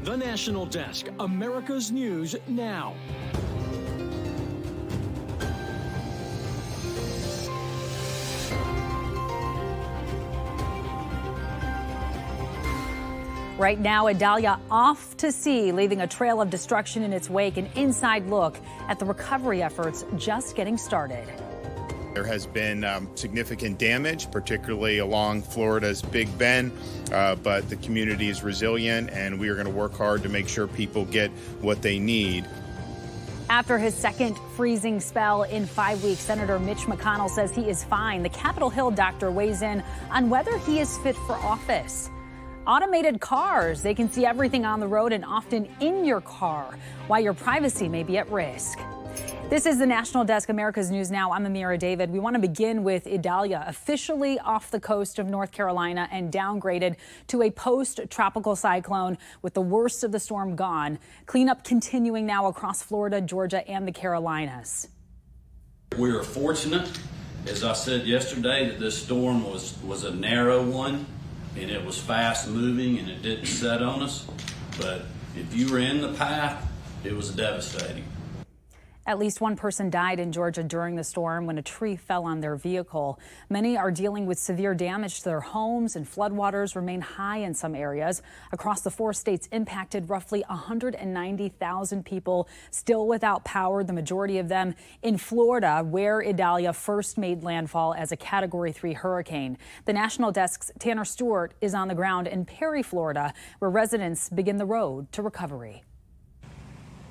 The National Desk, America's News Now. Right now, Idalia off to sea, leaving a trail of destruction in its wake. An inside look at the recovery efforts just getting started. There has been significant damage, particularly along Florida's Big Bend, but the community is resilient, and we are going to work hard to make sure people get what they need. After his second freezing spell in 5 weeks, Senator Mitch McConnell says he is fine. The Capitol Hill doctor weighs in on whether he is fit for office. Automated cars, they can see everything on the road and often in your car, while your privacy may be at risk. This is the National Desk, America's News Now. I'm Amira David. We want to begin with Idalia, officially off the coast of North Carolina and downgraded to a post-tropical cyclone with the worst of the storm gone. Cleanup continuing now across Florida, Georgia, and the Carolinas. We are fortunate, as I said yesterday, that this storm was a narrow one, and it was fast moving and it didn't set on us. But if you were in the path, it was devastating. At least one person died in Georgia during the storm when a tree fell on their vehicle. Many are dealing with severe damage to their homes, and floodwaters remain high in some areas. Across the 4 states impacted, roughly 190,000 people still without power, the majority of them in Florida, where Idalia first made landfall as a Category 3 hurricane. The National Desk's Tanner Stewart is on the ground in Perry, Florida, where residents begin the road to recovery.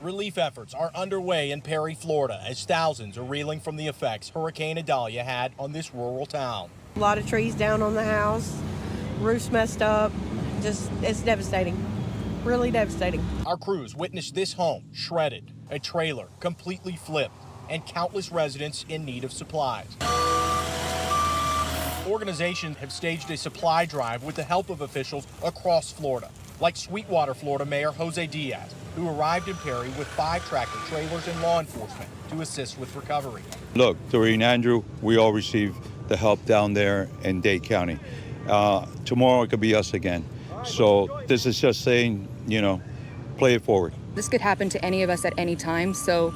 Relief efforts are underway in Perry, Florida, as thousands are reeling from the effects Hurricane Idalia had on this rural town. A lot of trees down on the house, roofs messed up. It's devastating, really devastating. Our crews witnessed this home shredded, a trailer completely flipped, and countless residents in need of supplies. Organizations have staged a supply drive with the help of officials across Florida, like Sweetwater, Florida Mayor Jose Diaz, who arrived in Perry with 5 tractor trailers and law enforcement to assist with recovery. Look, Doreen, Andrew, we all received the help down there in Dade County. Tomorrow it could be us again. So this is just saying, play it forward. This could happen to any of us at any time. So,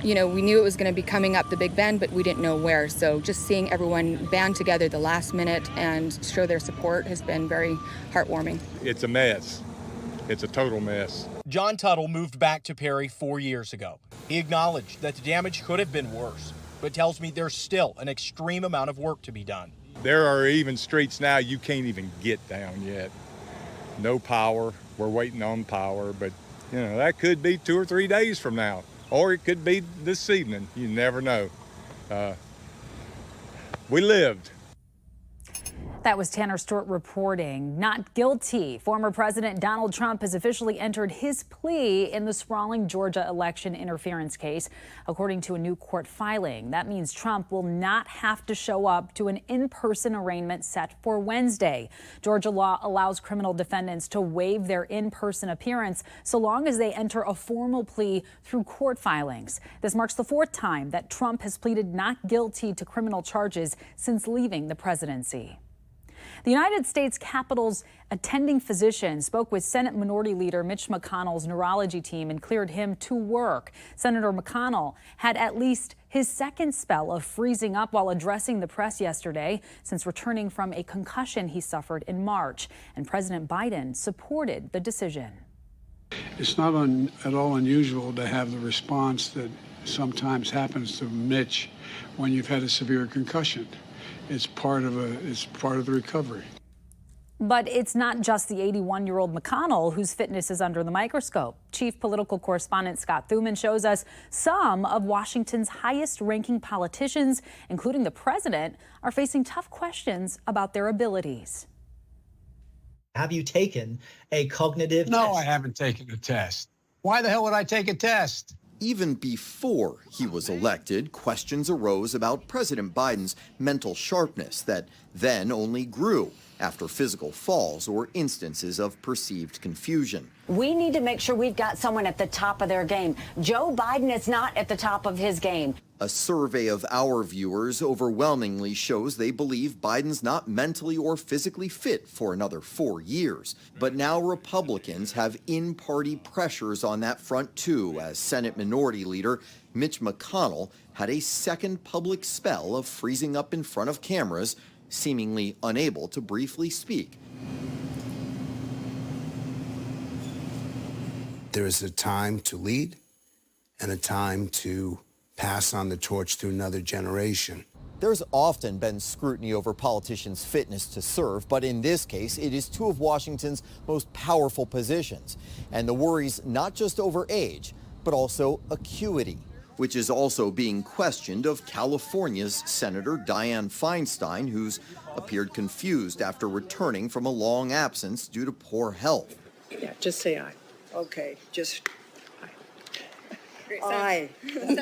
we knew it was going to be coming up the Big Bend, but we didn't know where. So just seeing everyone band together the last minute and show their support has been very heartwarming. It's a mess. It's a total mess. John Tuttle moved back to Perry 4 years ago. He acknowledged that the damage could have been worse, but tells me there's still an extreme amount of work to be done. There are even streets now you can't even get down yet. No power. We're waiting on power, but that could be 2 or 3 days from now, or it could be this evening. You never know. We lived. That was Tanner Stewart reporting. Not guilty. Former President Donald Trump has officially entered his plea in the sprawling Georgia election interference case, according to a new court filing. That means Trump will not have to show up to an in-person arraignment set for Wednesday. Georgia law allows criminal defendants to waive their in-person appearance so long as they enter a formal plea through court filings. This marks the 4th time that Trump has pleaded not guilty to criminal charges since leaving the presidency. The United States Capitol's attending physician spoke with Senate Minority Leader Mitch McConnell's neurology team and cleared him to work. Senator McConnell had at least his second spell of freezing up while addressing the press yesterday since returning from a concussion he suffered in March. And President Biden supported the decision. It's not at all unusual to have the response that sometimes happens to Mitch when you've had a severe concussion. It's part of the recovery. But it's not just the 81-year-old McConnell whose fitness is under the microscope. Chief political correspondent Scott Thuman shows us some of Washington's highest-ranking politicians, including the president, are facing tough questions about their abilities. Have you taken a cognitive test? No, I haven't taken a test. Why the hell would I take a test? Even before he was elected, questions arose about President Biden's mental sharpness that then only grew after physical falls or instances of perceived confusion. We need to make sure we've got someone at the top of their game. Joe Biden is not at the top of his game. A survey of our viewers overwhelmingly shows they believe Biden's not mentally or physically fit for another 4 years. But now Republicans have in-party pressures on that front too, as Senate Minority Leader Mitch McConnell had a second public spell of freezing up in front of cameras, seemingly unable to briefly speak. There is a time to lead and a time to pass on the torch to another generation. There's often been scrutiny over politicians' fitness to serve, but in this case, it is two of Washington's most powerful positions. And the worries not just over age, but also acuity, which is also being questioned of California's Senator Dianne Feinstein, who's appeared confused after returning from a long absence due to poor health. Yeah, just say aye. Okay, just aye.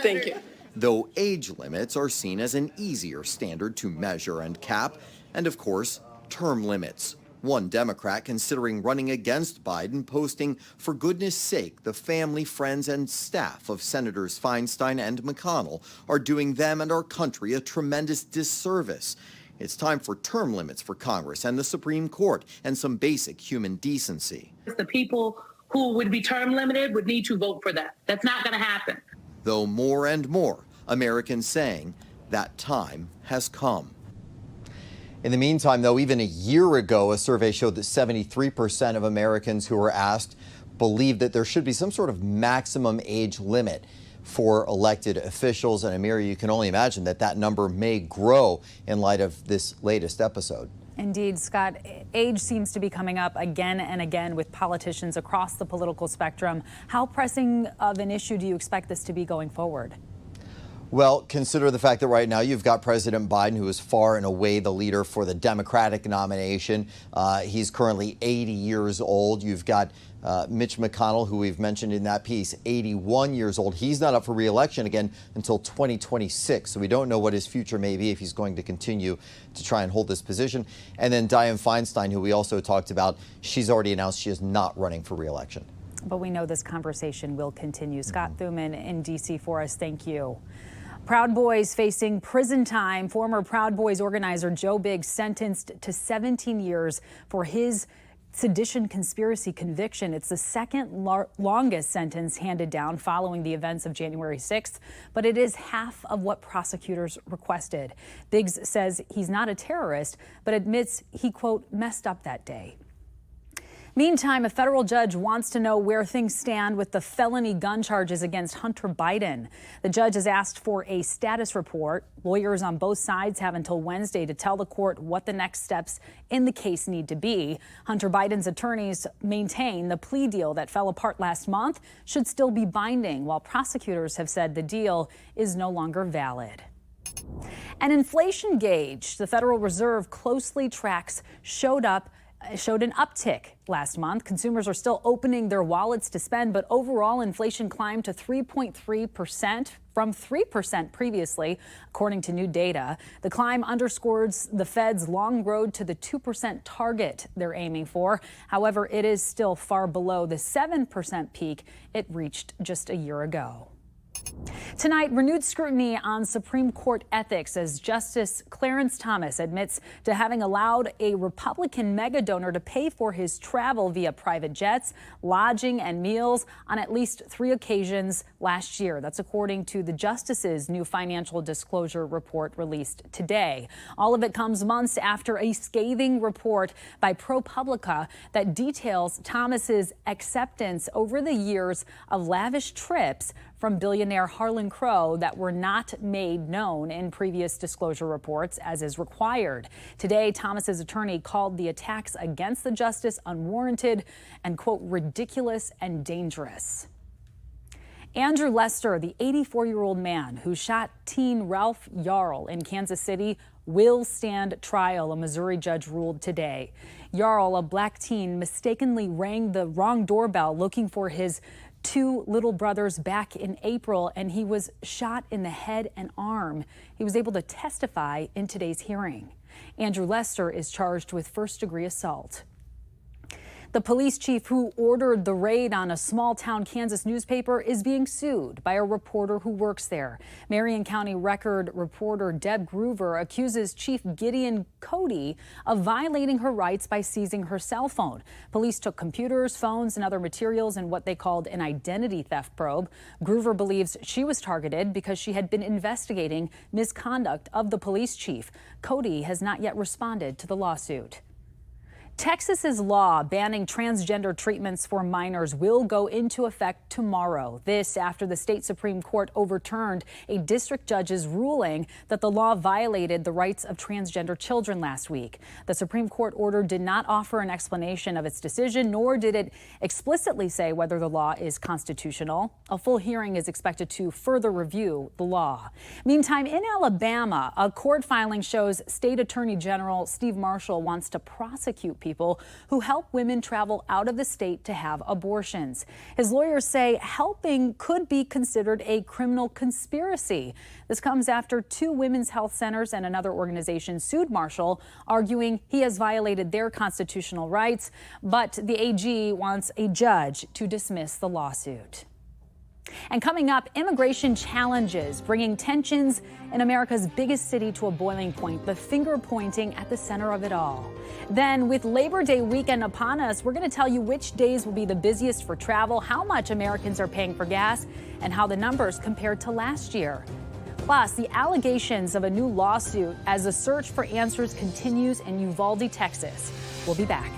Thank you. Though age limits are seen as an easier standard to measure and cap, and of course, term limits. One Democrat considering running against Biden posting, "For goodness sake, the family, friends, and staff of Senators Feinstein and McConnell are doing them and our country a tremendous disservice. It's time for term limits for Congress and the Supreme Court and some basic human decency." The people who would be term limited would need to vote for that. That's not going to happen. Though more and more Americans saying that time has come. In the meantime, though, even a year ago, a survey showed that 73% of Americans who were asked believe that there should be some sort of maximum age limit for elected officials. And Amira, you can only imagine that that number may grow in light of this latest episode. Indeed, Scott, age seems to be coming up again and again with politicians across the political spectrum. How pressing of an issue do you expect this to be going forward? Well, consider the fact that right now you've got President Biden, who is far and away the leader for the Democratic nomination. He's currently 80 years old. You've got Mitch McConnell, who we've mentioned in that piece, 81 years old. He's not up for re-election again until 2026. So we don't know what his future may be if he's going to continue to try and hold this position. And then Dianne Feinstein, who we also talked about, she's already announced she is not running for re-election. But we know this conversation will continue. Scott Thuman in D.C. for us. Thank you. Proud Boys facing prison time. Former Proud Boys organizer Joe Biggs sentenced to 17 years for his sedition conspiracy conviction. It's the second longest sentence handed down following the events of January 6th, but it is half of what prosecutors requested. Biggs says he's not a terrorist, but admits he, quote, messed up that day. Meantime, a federal judge wants to know where things stand with the felony gun charges against Hunter Biden. The judge has asked for a status report. Lawyers on both sides have until Wednesday to tell the court what the next steps in the case need to be. Hunter Biden's attorneys maintain the plea deal that fell apart last month should still be binding, while prosecutors have said the deal is no longer valid. An inflation gauge the Federal Reserve closely tracks showed an uptick last month. Consumers are still opening their wallets to spend, but overall inflation climbed to 3.3% from 3% previously, according to new data. The climb underscores the Fed's long road to the 2% target they're aiming for. However, it is still far below the 7% peak it reached just a year ago. Tonight, renewed scrutiny on Supreme Court ethics as Justice Clarence Thomas admits to having allowed a Republican mega donor to pay for his travel via private jets, lodging, and meals on at least 3 occasions last year. That's according to the justice's new financial disclosure report released today. All of it comes months after a scathing report by ProPublica that details Thomas's acceptance over the years of lavish trips from billionaire Harlan Crow that were not made known in previous disclosure reports, as is required. Today, Thomas's attorney called the attacks against the justice unwarranted and, quote, ridiculous and dangerous. Andrew Lester, the 84-year-old man who shot teen Ralph Yarl in Kansas City, will stand trial, a Missouri judge ruled today. Yarl, a black teen, mistakenly rang the wrong doorbell looking for his 2 little brothers back in April, and he was shot in the head and arm. He was able to testify in today's hearing. Andrew Lester is charged with first-degree assault. The police chief who ordered the raid on a small-town Kansas newspaper is being sued by a reporter who works there. Marion County Record reporter Deb Groover accuses Chief Gideon Cody of violating her rights by seizing her cell phone. Police took computers, phones, and other materials in what they called an identity theft probe. Groover believes she was targeted because she had been investigating misconduct of the police chief. Cody has not yet responded to the lawsuit. Texas's law banning transgender treatments for minors will go into effect tomorrow. This after the state Supreme Court overturned a district judge's ruling that the law violated the rights of transgender children last week. The Supreme Court order did not offer an explanation of its decision, nor did it explicitly say whether the law is constitutional. A full hearing is expected to further review the law. Meantime, in Alabama, a court filing shows State Attorney General Steve Marshall wants to prosecute people who help women travel out of the state to have abortions. His lawyers say helping could be considered a criminal conspiracy. This comes after 2 women's health centers and another organization sued Marshall, arguing he has violated their constitutional rights, but the AG wants a judge to dismiss the lawsuit. And coming up, immigration challenges, bringing tensions in America's biggest city to a boiling point, the finger pointing at the center of it all. Then, with Labor Day weekend upon us, we're going to tell you which days will be the busiest for travel, how much Americans are paying for gas, and how the numbers compared to last year. Plus, the allegations of a new lawsuit as the search for answers continues in Uvalde, Texas. We'll be back.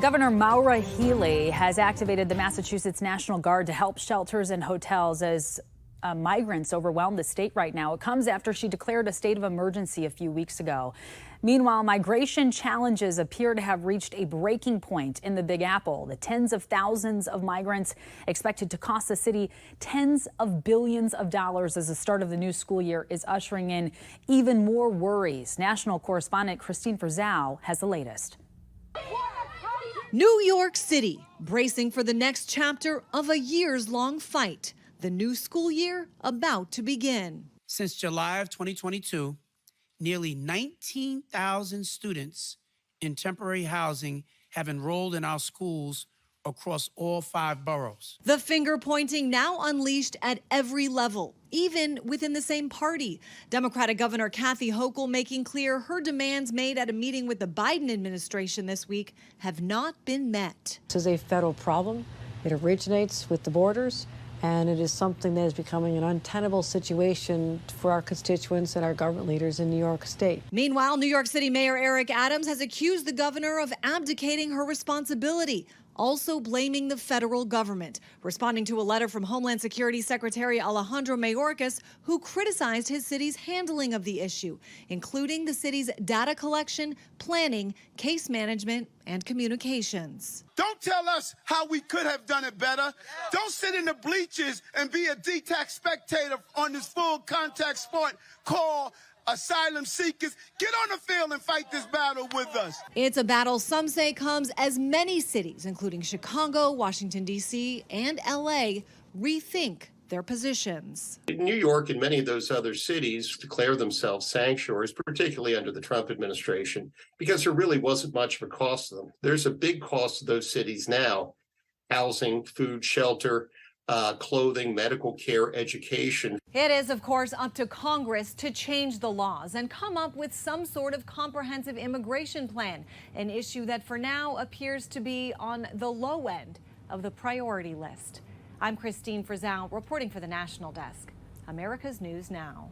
Governor Maura Healey has activated the Massachusetts National Guard to help shelters and hotels as migrants overwhelm the state right now. It comes after she declared a state of emergency a few weeks ago. Meanwhile, migration challenges appear to have reached a breaking point in the Big Apple. The tens of thousands of migrants expected to cost the city tens of billions of dollars as the start of the new school year is ushering in even more worries. National correspondent Christine Frizzau has the latest. New York City, bracing for the next chapter of a years-long fight. The new school year about to begin. Since July of 2022, nearly 19,000 students in temporary housing have enrolled in our schools across all 5 boroughs. The finger pointing now unleashed at every level, even within the same party. Democratic Governor Kathy Hochul making clear her demands made at a meeting with the Biden administration this week have not been met. This is a federal problem. It originates with the borders, and it is something that is becoming an untenable situation for our constituents and our government leaders in New York State. Meanwhile, New York City Mayor Eric Adams has accused the governor of abdicating her responsibility, also blaming the federal government, responding to a letter from Homeland Security Secretary Alejandro Mayorkas, who criticized his city's handling of the issue, including the city's data collection, planning, case management, and communications. Don't tell us how we could have done it better. Don't sit in the bleachers and be a detached spectator on this full contact sport called asylum seekers. Get on the field and fight this battle with us. It's a battle some say comes as many cities, including Chicago, Washington, D.C., and L.A., rethink their positions. New York and many of those other cities declare themselves sanctuaries, particularly under the Trump administration, because there really wasn't much of a cost to them. There's a big cost to those cities now: housing, food, shelter, clothing, medical care, education. It is, of course, up to Congress to change the laws and come up with some sort of comprehensive immigration plan, an issue that for now appears to be on the low end of the priority list. I'm Christine Frizzell, reporting for the National Desk, America's News Now.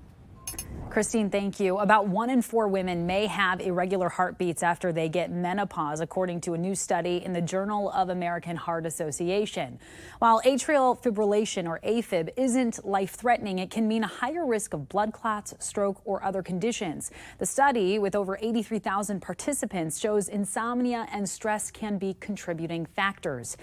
Christine, thank you. About 1 in 4 women may have irregular heartbeats after they get menopause, according to a new study in the Journal of American Heart Association. While atrial fibrillation, or AFib, isn't life-threatening, it can mean a higher risk of blood clots, stroke, or other conditions. The study, with over 83,000 participants, shows insomnia and stress can be contributing factors.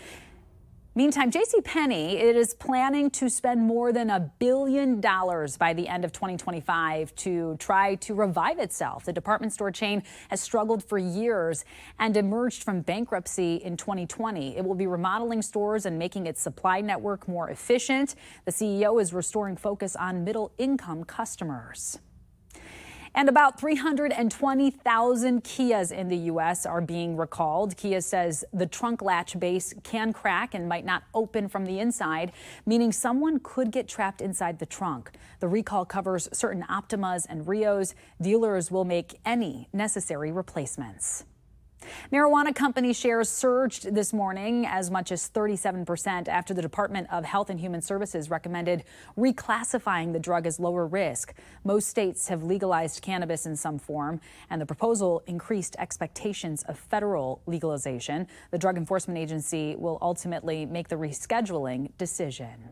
Meantime, JCPenney is planning to spend more than $1 billion by the end of 2025 to try to revive itself. The department store chain has struggled for years and emerged from bankruptcy in 2020. It will be remodeling stores and making its supply network more efficient. The CEO is restoring focus on middle-income customers. And about 320,000 Kias in the U.S. are being recalled. Kia says the trunk latch base can crack and might not open from the inside, meaning someone could get trapped inside the trunk. The recall covers certain Optimas and Rios. Dealers will make any necessary replacements. Marijuana company shares surged this morning as much as 37% after the Department of Health and Human Services recommended reclassifying the drug as lower risk. Most states have legalized cannabis in some form, and the proposal increased expectations of federal legalization. The Drug Enforcement Agency will ultimately make the rescheduling decision.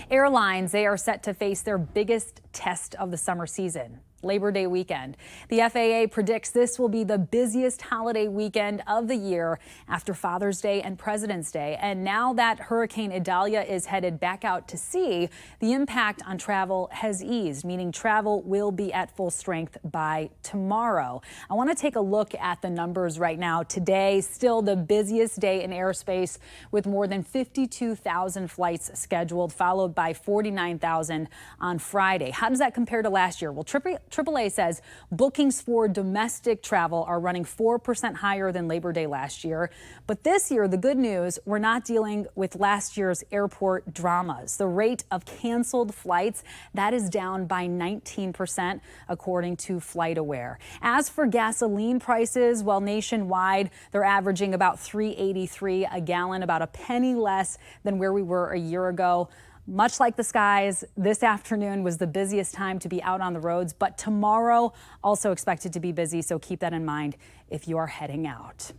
Airlines, they are set to face their biggest test of the summer season, Labor Day weekend. The FAA predicts this will be the busiest holiday weekend of the year after Father's Day and President's Day. And now that Hurricane Idalia is headed back out to sea, the impact on travel has eased, meaning travel will be at full strength by tomorrow. I want to take a look at the numbers right now. Today, still the busiest day in airspace with more than 52,000 flights scheduled, followed by 49,000 on Friday. How does that compare to last year? Well, AAA says bookings for domestic travel are running 4% higher than Labor Day last year. But this year, the good news, we're not dealing with last year's airport dramas. The rate of canceled flights, that is down by 19%, according to FlightAware. As for gasoline prices, well, nationwide, they're averaging about $3.83 a gallon, about a penny less than where we were a year ago. Much like the skies, this afternoon was the busiest time to be out on the roads, but tomorrow also expected to be busy, so keep that in mind if you are heading out.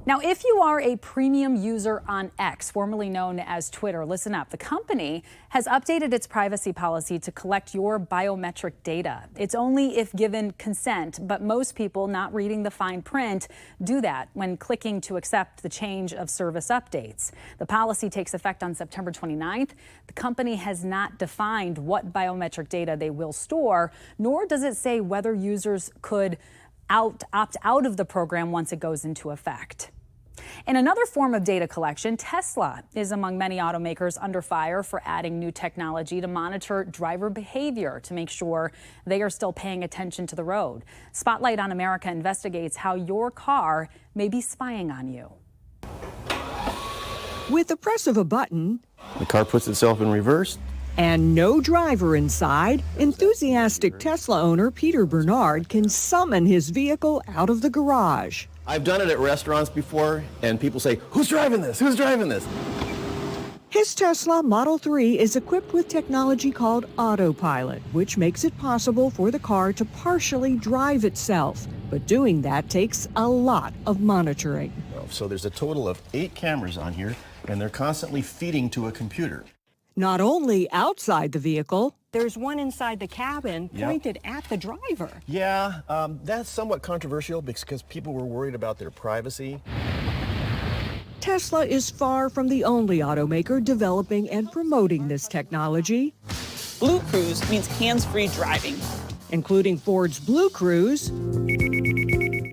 Now, if you are a premium user on X, formerly known as Twitter, listen up. The company has updated its privacy policy to collect your biometric data. It's only if given consent, but most people not reading the fine print do that when clicking to accept the change of service updates. The policy takes effect on September 29th. The company has not defined what biometric data they will store, nor does it say whether users could opt out of the program once it goes into effect. In another form of data collection, Tesla is among many automakers under fire for adding new technology to monitor driver behavior to make sure they are still paying attention to the road. Spotlight on America investigates how your car may be spying on you. With the press of a button, the car puts itself in reverse. And no driver inside, enthusiastic Tesla owner Peter Bernard can summon his vehicle out of the garage. I've done it at restaurants before, and people say, "Who's driving this? Who's driving this?" His Tesla Model 3 is equipped with technology called autopilot, which makes it possible for the car to partially drive itself. But doing that takes a lot of monitoring. So there's a total of 8 cameras on here, and they're constantly feeding to a computer. Not only outside the vehicle, there's one inside the cabin pointed at the driver. Yeah, that's somewhat controversial because people were worried about their privacy. Tesla is far from the only automaker developing and promoting this technology. Blue Cruise means hands-free driving. including Ford's Blue Cruise,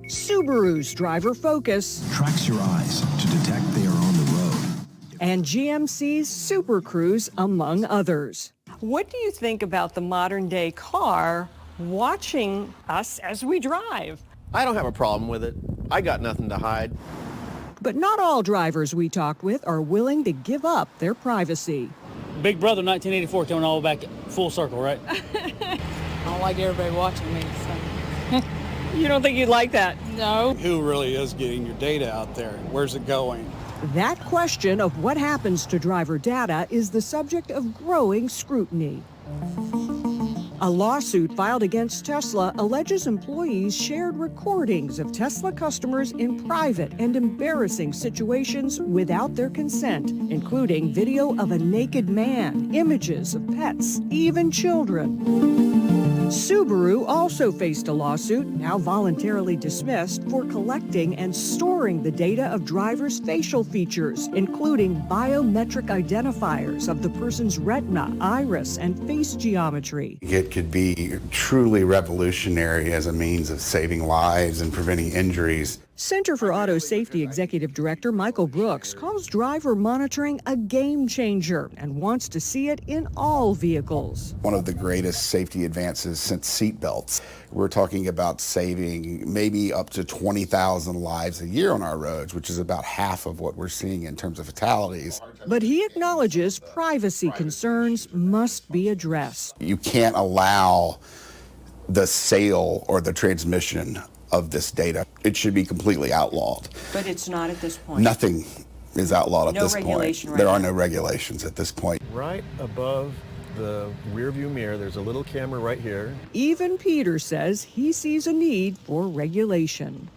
Subaru's Driver Focus, tracks your eyes to detect they are on the road, and GMC's Super Cruise, among others. What do you think about the modern day car watching us as we drive? I don't have a problem with it. I got nothing to hide. But not all drivers we talked with are willing to give up their privacy. Big Brother 1984 coming all the way back full circle, right? I don't like everybody watching me, so. You don't think you'd like that? No. Who really is getting your data out there? Where's it going? That question of what happens to driver data is the subject of growing scrutiny. A lawsuit filed against Tesla alleges employees shared recordings of Tesla customers in private and embarrassing situations without their consent, including video of a naked man, images of pets, even children. Subaru also faced a lawsuit, now voluntarily dismissed, for collecting and storing the data of drivers' facial features, including biometric identifiers of the person's retina, iris, and face geometry. It could be truly revolutionary as a means of saving lives and preventing injuries. Center for Auto Safety Executive Director Michael Brooks calls driver monitoring a game changer and wants to see it in all vehicles. One of the greatest safety advances since seatbelts. We're talking about saving maybe up to 20,000 lives a year on our roads, which is about half of what we're seeing in terms of fatalities. But he acknowledges privacy concerns must be addressed. You can't allow the sale or the transmission of this data. It should be completely outlawed. But it's not at this point. Nothing is outlawed at this point. No regulation right There are now. no regulations at this point. Right above the rear view mirror, there's a little camera right here. Even Peter says he sees a need for regulation.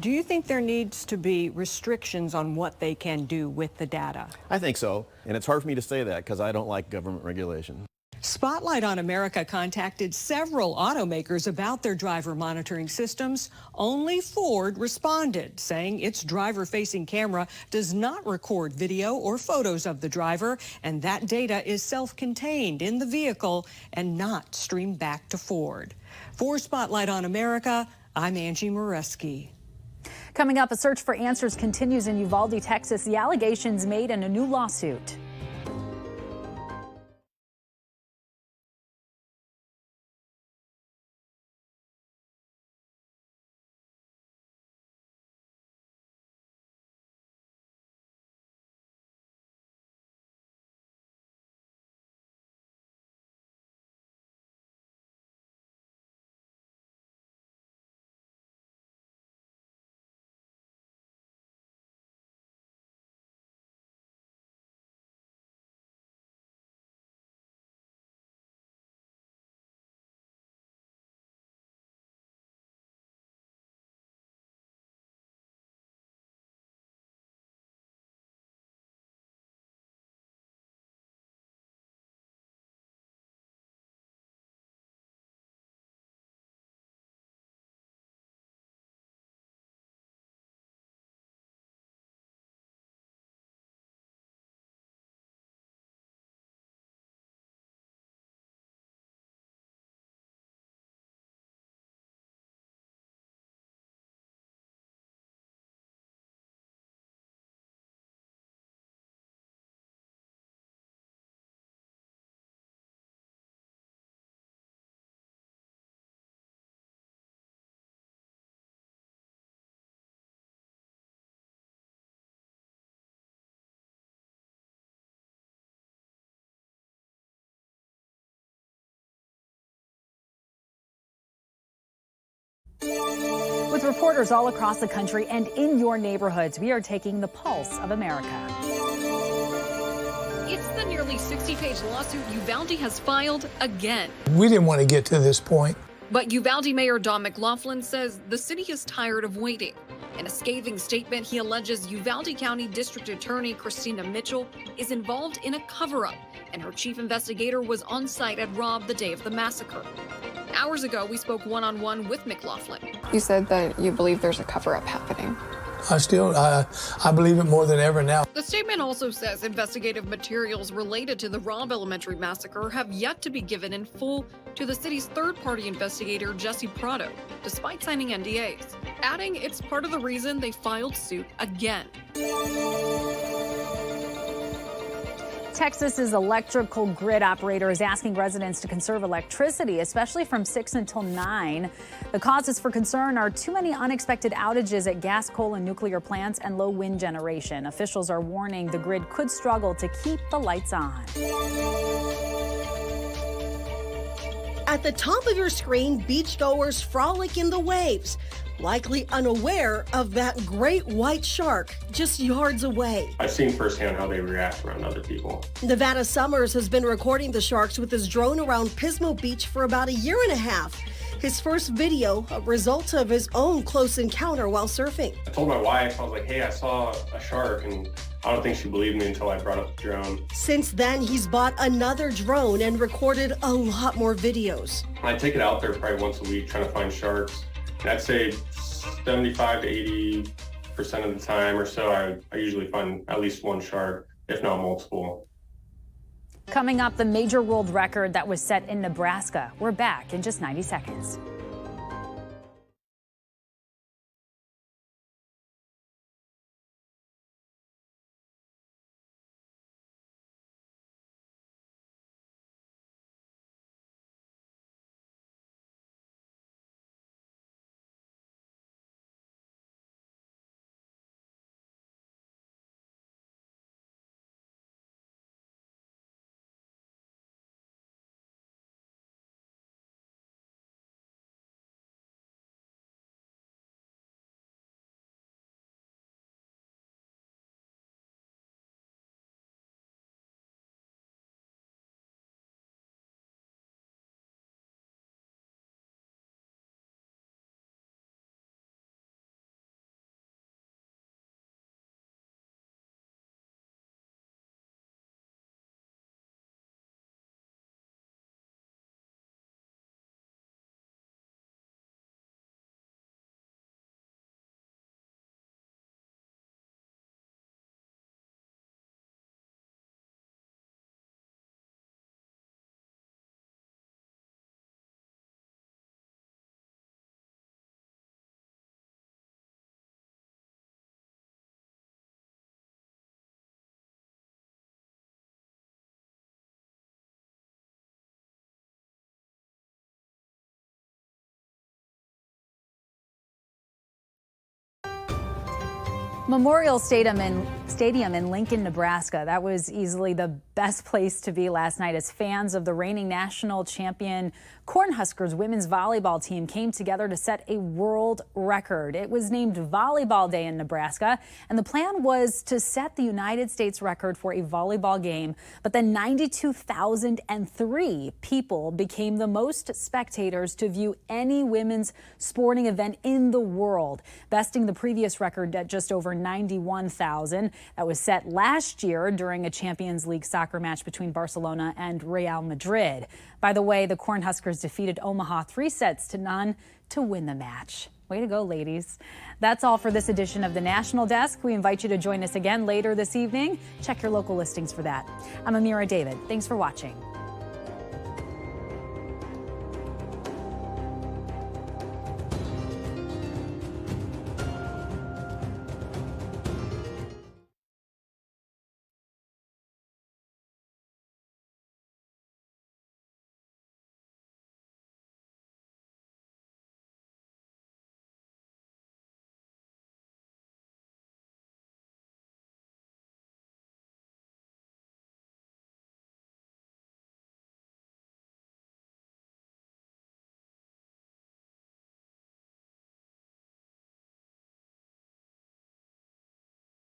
Do you think there needs to be restrictions on what they can do with the data? I think so, and it's hard for me to say that because I don't like government regulation. Spotlight on America contacted several automakers about their driver monitoring systems. Only Ford responded, saying its driver-facing camera does not record video or photos of the driver, and that data is self-contained in the vehicle and not streamed back to Ford. For Spotlight on America, I'm Angie Moreski. Coming up, a search for answers continues in Uvalde, Texas. The allegations made in a new lawsuit. With reporters all across the country and in your neighborhoods, we are taking the pulse of America. It's the nearly 60-page lawsuit Uvalde has filed again. We didn't want to get to this point. But Uvalde Mayor Don McLaughlin says the city is tired of waiting. In a scathing statement, he alleges Uvalde County District Attorney Christina Mitchell is involved in a cover-up, and her chief investigator was on site at Robb the day of the massacre. Hours ago, we spoke one-on-one with McLaughlin. You said that you believe there's a cover-up happening. I believe it more than ever now. The statement also says investigative materials related to the Robb Elementary massacre have yet to be given in full to the city's third-party investigator, Jesse Prado, despite signing NDAs, adding it's part of the reason they filed suit again. Texas's electrical grid operator is asking residents to conserve electricity, especially from 6 until 9. The causes for concern are too many unexpected outages at gas, coal, and nuclear plants and low wind generation. Officials are warning the grid could struggle to keep the lights on. At the top of your screen, beachgoers frolic in the waves, likely unaware of that great white shark just yards away. I've seen firsthand how they react around other people. Nevada Summers has been recording the sharks with his drone around Pismo Beach for about a year and a half. His first video, a result of his own close encounter while surfing. I told my wife, I was like, hey, I saw a shark, and I don't think she believed me until I brought up the drone. Since then, he's bought another drone and recorded a lot more videos. I take it out there probably once a week trying to find sharks. And I'd say 75 to 80% of the time or so, I usually find at least one shark, if not multiple. Coming up, the major world record that was set in Nebraska. We're back in just 90 seconds. Memorial Stadium in Lincoln, Nebraska. That was easily the best place to be last night as fans of the reigning national champion Cornhuskers women's volleyball team came together to set a world record. It was named Volleyball Day in Nebraska, and the plan was to set the United States record for a volleyball game. But then 92,003 people became the most spectators to view any women's sporting event in the world, besting the previous record at just over 91,000 that was set last year during a Champions League soccer match between Barcelona and Real Madrid. By the way, the Cornhuskers defeated Omaha 3-0 to win the match. Way to go, ladies. That's all for this edition of the National Desk. We invite you to join us again later this evening. Check your local listings for that. I'm Amira David. Thanks for watching.